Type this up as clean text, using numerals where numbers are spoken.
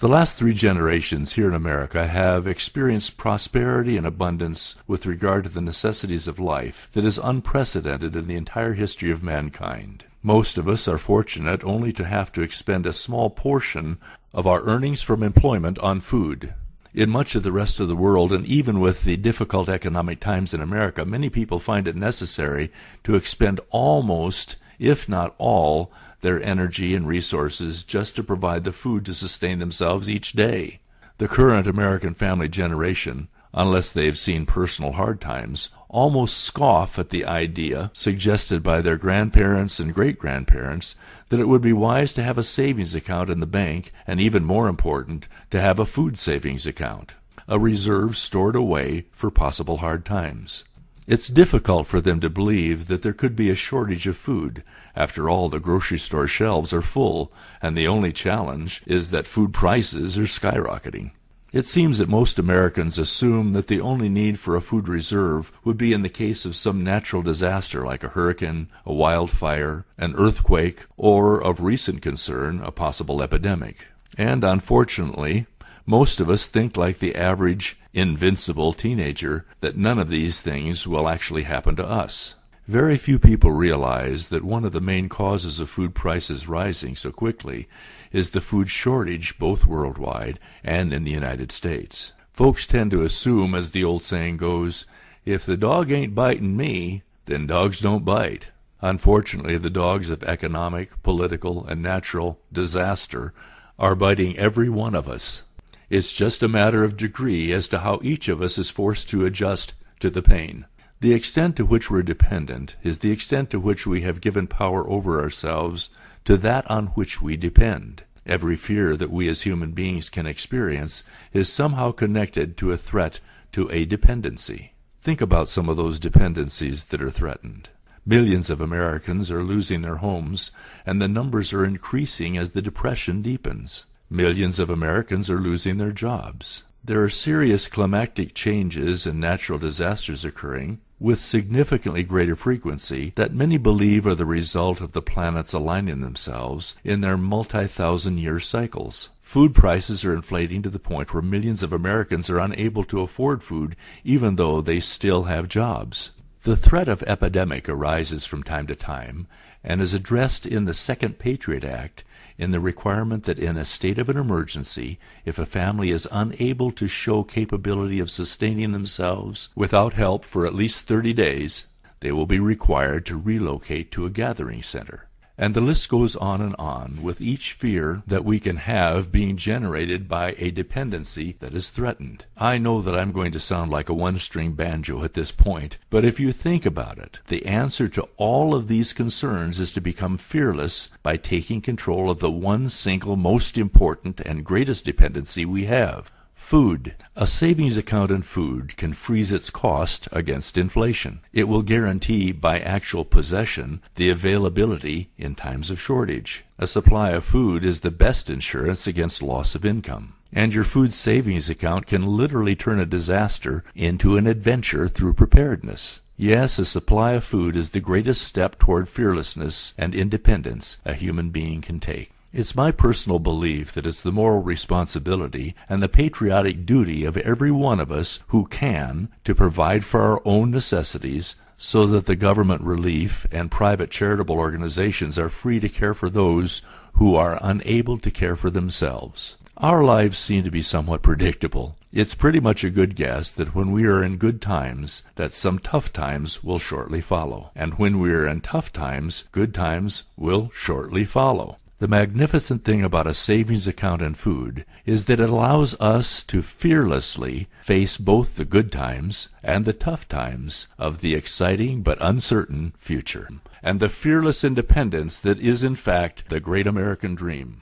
The last 3 generations here in America have experienced prosperity and abundance with regard to the necessities of life that is unprecedented in the entire history of mankind. Most of us are fortunate only to have to expend a small portion of our earnings from employment on food. In much of the rest of the world, and even with the difficult economic times in America, many people find it necessary to expend almost, if not all, their energy and resources just to provide the food to sustain themselves each day. The current American family generation, unless they've seen personal hard times, almost scoff at the idea suggested by their grandparents and great-grandparents that it would be wise to have a savings account in the bank, and even more important, to have a food savings account, a reserve stored away for possible hard times. It's difficult for them to believe that there could be a shortage of food. After all, the grocery store shelves are full, and the only challenge is that food prices are skyrocketing. It seems that most Americans assume that the only need for a food reserve would be in the case of some natural disaster like a hurricane, a wildfire, an earthquake, or, of recent concern, a possible epidemic. And unfortunately, most of us think like the average invincible teenager that none of these things will actually happen to us. Very few people realize that one of the main causes of food prices rising so quickly is the food shortage both worldwide and in the United States. Folks tend to assume, as the old saying goes, if the dog ain't biting me, then dogs don't bite. Unfortunately, the dogs of economic, political, and natural disaster are biting every one of us. It's just a matter of degree as to how each of us is forced to adjust to the pain. The extent to which we're dependent is the extent to which we have given power over ourselves to that on which we depend. Every fear that we as human beings can experience is somehow connected to a threat to a dependency. Think about some of those dependencies that are threatened. Millions of Americans are losing their homes, and the numbers are increasing as the depression deepens. Millions of Americans are losing their jobs. There are serious climactic changes and natural disasters occurring with significantly greater frequency that many believe are the result of the planets aligning themselves in their multi-thousand-year cycles. Food prices are inflating to the point where millions of Americans are unable to afford food even though they still have jobs. The threat of epidemic arises from time to time and is addressed in the Second Patriot Act in the requirement that in a state of an emergency, if a family is unable to show capability of sustaining themselves without help for at least 30 days, they will be required to relocate to a gathering center. And the list goes on, with each fear that we can have being generated by a dependency that is threatened. I know that I'm going to sound like a one-string banjo at this point, but if you think about it, the answer to all of these concerns is to become fearless by taking control of the one single most important and greatest dependency we have: food. A savings account in food can freeze its cost against inflation. It will guarantee by actual possession the availability in times of shortage. A supply of food is the best insurance against loss of income. And your food savings account can literally turn a disaster into an adventure through preparedness. Yes, a supply of food is the greatest step toward fearlessness and independence a human being can take. It's my personal belief that it's the moral responsibility and the patriotic duty of every one of us who can to provide for our own necessities so that the government relief and private charitable organizations are free to care for those who are unable to care for themselves. Our lives seem to be somewhat predictable. It's pretty much a good guess that when we are in good times, that some tough times will shortly follow. And when we are in tough times, good times will shortly follow. The magnificent thing about a savings account in food is that it allows us to fearlessly face both the good times and the tough times of the exciting but uncertain future, and the fearless independence that is in fact the great American dream.